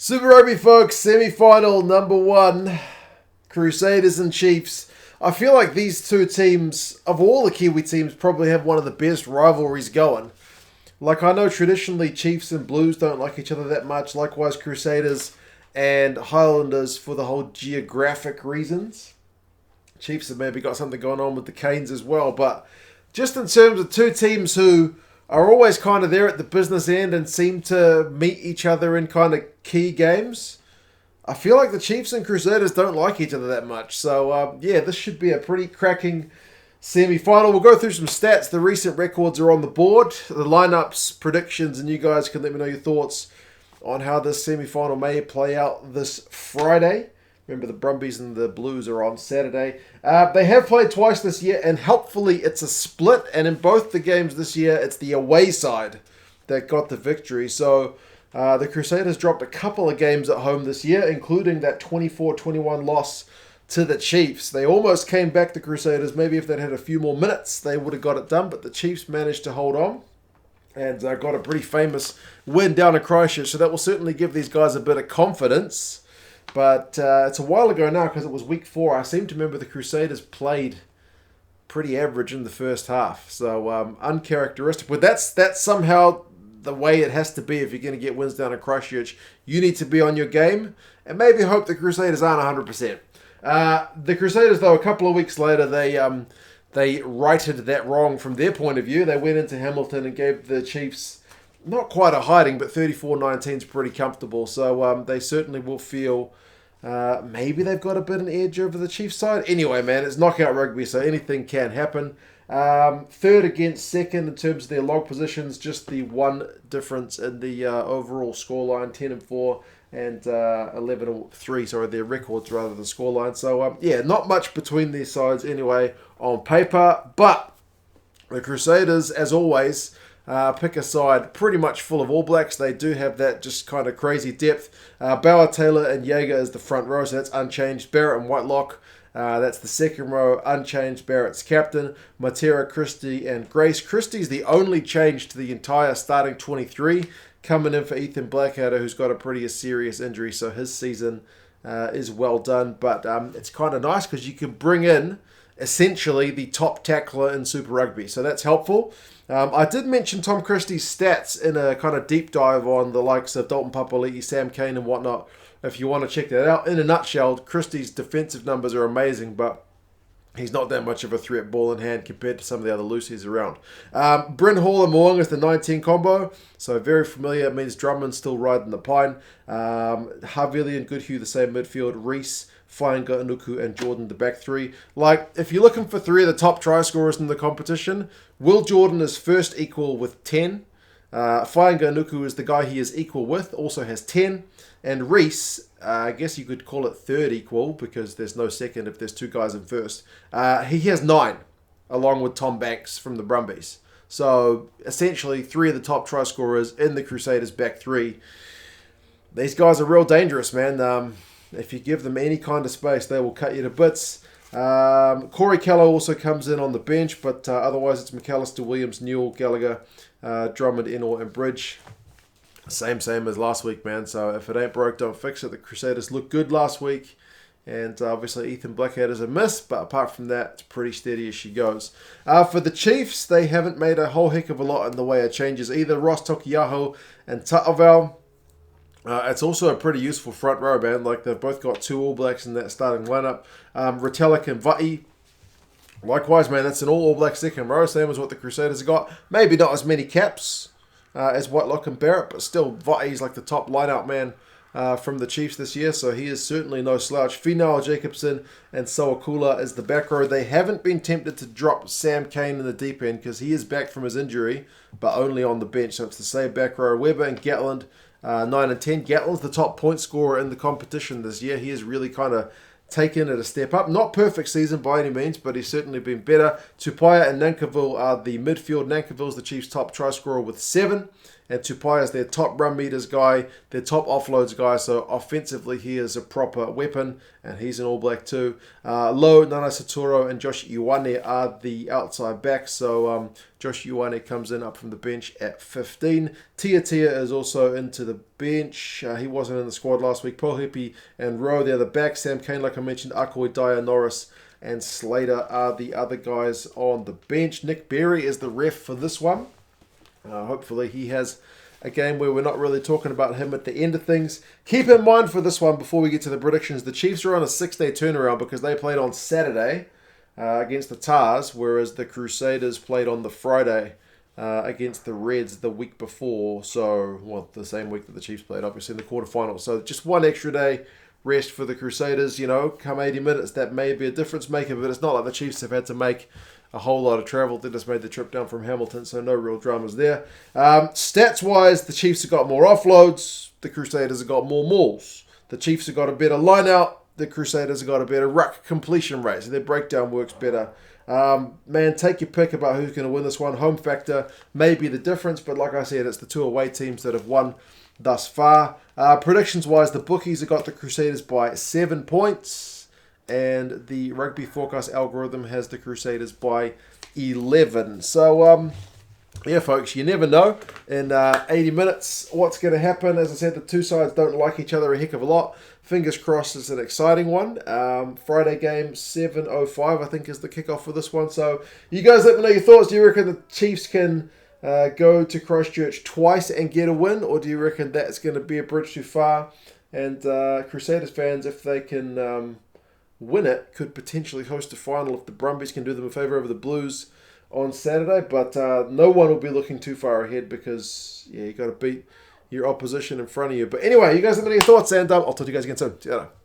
Super Rugby, folks, semi-final number one, Crusaders and Chiefs. I feel like these two teams, of all the Kiwi teams, probably have one of the best rivalries going. Like, I know traditionally Chiefs and Blues don't like each other that much. Likewise, Crusaders and Highlanders for the whole geographic reasons. Chiefs have maybe got something going on with the Canes as well. But just in terms of two teams who are always kind of there at the business end and seem to meet each other in kind of key games, I feel like the Chiefs and Crusaders don't like each other that much. So, this should be a pretty cracking semi-final. We'll go through some stats. The recent records are on the board. The lineups, predictions, and you guys can let me know your thoughts on how this semi-final may play out this Friday. Remember, the Brumbies and the Blues are on Saturday. They have played twice this year, and helpfully it's a split. And in both the games this year, it's the away side that got the victory. So the Crusaders dropped a couple of games at home this year, including that 24-21 loss to the Chiefs. They almost came back, the Crusaders. Maybe if they'd had a few more minutes, they would have got it done. But the Chiefs managed to hold on and got a pretty famous win down in Christchurch. So that will certainly give these guys a bit of confidence. But it's a while ago now because it was week 4. I seem to remember the Crusaders played pretty average in the first half. So uncharacteristic. But that's somehow the way it has to be if you're going to get wins down in Christchurch. You need to be on your game and maybe hope the Crusaders aren't 100%. The Crusaders, though, a couple of weeks later, they righted that wrong from their point of view. They went into Hamilton and gave the Chiefs not quite a hiding, but 34-19 is pretty comfortable. So they certainly will feel maybe they've got a bit of an edge over the Chiefs side. Anyway, man, it's knockout rugby, so anything can happen. Third against second in terms of their log positions, just the one difference in the overall scoreline, 10-4 and 11-3, sorry, their records rather than scoreline. So, not much between these sides anyway on paper, but the Crusaders, as always, pick a side pretty much full of All Blacks. They do have that just kind of crazy depth. Bauer, Taylor and Jager is the front row, so that's unchanged. Barrett and Whitelock, that's the second row, unchanged. Barrett's captain. Matera, Christie and Grace. Christie's the only change to the entire starting 23, coming in for Ethan Blackadder, who's got a pretty serious injury, so his season is well done. But it's kind of nice because you can bring in essentially the top tackler in Super Rugby, so that's helpful. I did mention Tom Christie's stats in a kind of deep dive on the likes of Dalton Papali'i, Sam Cane and whatnot, if you want to check that out. In a nutshell, Christie's defensive numbers are amazing, but he's not that much of a threat ball in hand compared to some of the other loosies around. Bryn, Hall and Moong is the 19 combo, so very familiar. It means Drummond still riding the pine. Havili and Goodhue the same midfield. Reece, Fainga'anuku and Jordan the back three. Like, if you're looking for 3 of the top try scorers in the competition, Will Jordan is first equal with 10. Fainga'anuku is the guy he is equal with, also has 10. And Reece, I guess you could call it third equal because there's no second if there's 2 guys in first. He has 9, along with Tom Banks from the Brumbies. So, essentially, 3 of the top try scorers in the Crusaders back 3. These guys are real dangerous, man. If you give them any kind of space, they will cut you to bits. Kellow also comes in on the bench, but otherwise it's McAlister, Williams, Newell, Gallagher, Drummond, Ennor and Bridge. Same as last week, man. So if it ain't broke, don't fix it. The Crusaders looked good last week. And obviously Ethan Blackadder's a miss, but apart from that, it's pretty steady as she goes. For the Chiefs, they haven't made a whole heck of a lot in the way of changes either. Ross, Taukei'aho and Taukei'aho. It's also a pretty useful front row, man. Like, they've both got 2 All Blacks in that starting lineup. Retallick and Vaa'i. Likewise, man, that's an all Black second row, same as what the Crusaders have got. Maybe not as many caps as Whitelock and Barrett, but still, Vaa'i's like the top line-out man from the Chiefs this year, so he is certainly no slouch. Finau, Jacobson, and Sowakula is the back row. They haven't been tempted to drop Sam Cane in the deep end because he is back from his injury, but only on the bench, so it's the same back row. Weber and Gatland, 9 and 10. Gatland's the top point scorer in the competition this year. He has really kind of taken it a step up. Not perfect season by any means, but he's certainly been better. Tupaia and Nankivell are the midfield. Nankivell's the Chiefs' top try scorer with 7. and Tupai is their top run meters guy, their top offloads guy, so offensively he is a proper weapon, and he's an All Black too. Low, Nanai-Seturo, and Josh Ioane are the outside backs, so Josh Ioane comes in up from the bench at 15. Tia is also into the bench. He wasn't in the squad last week. Pohipi and Rowe, they're the back. Sam Kane, like I mentioned, Akoi, Dyer, Norris, and Slater are the other guys on the bench. Nick Berry is the ref for this one. Hopefully he has a game where we're not really talking about him at the end of things. Keep in mind for this one, before we get to the predictions, the Chiefs are on a 6-day turnaround because they played on Saturday against the Tars, whereas the Crusaders played on the Friday against the Reds the week before. So, well, the same week that the Chiefs played, obviously, in the quarterfinals. So just one extra day rest for the Crusaders, come 80 minutes, that may be a difference maker, but it's not like the Chiefs have had to make a whole lot of travel. They just made the trip down from Hamilton, so no real dramas there. Stats-wise, the Chiefs have got more offloads, the Crusaders have got more mauls. The Chiefs have got a better line-out, the Crusaders have got a better ruck completion rate, so their breakdown works better. Man, take your pick about who's going to win this one. Home factor may be the difference, but like I said, it's the two away teams that have won thus far. Predictions-wise, the bookies have got the Crusaders by 7 points, and the Rugby Forecast algorithm has the Crusaders by 11. So, yeah, folks, you never know in 80 minutes what's going to happen. As I said, the two sides don't like each other a heck of a lot. Fingers crossed it's an exciting one. Friday game, 7:05, I think, is the kickoff for this one. So, you guys let me know your thoughts. Do you reckon the Chiefs can go to Christchurch twice and get a win, or do you reckon that's going to be a bridge too far? And Crusaders fans, if they can win it, could potentially host a final if the Brumbies can do them a favour over the Blues on Saturday. But no one will be looking too far ahead because, yeah, you got to beat your opposition in front of you. But anyway, you guys let me know your thoughts, and I'll talk to you guys again soon. See you later.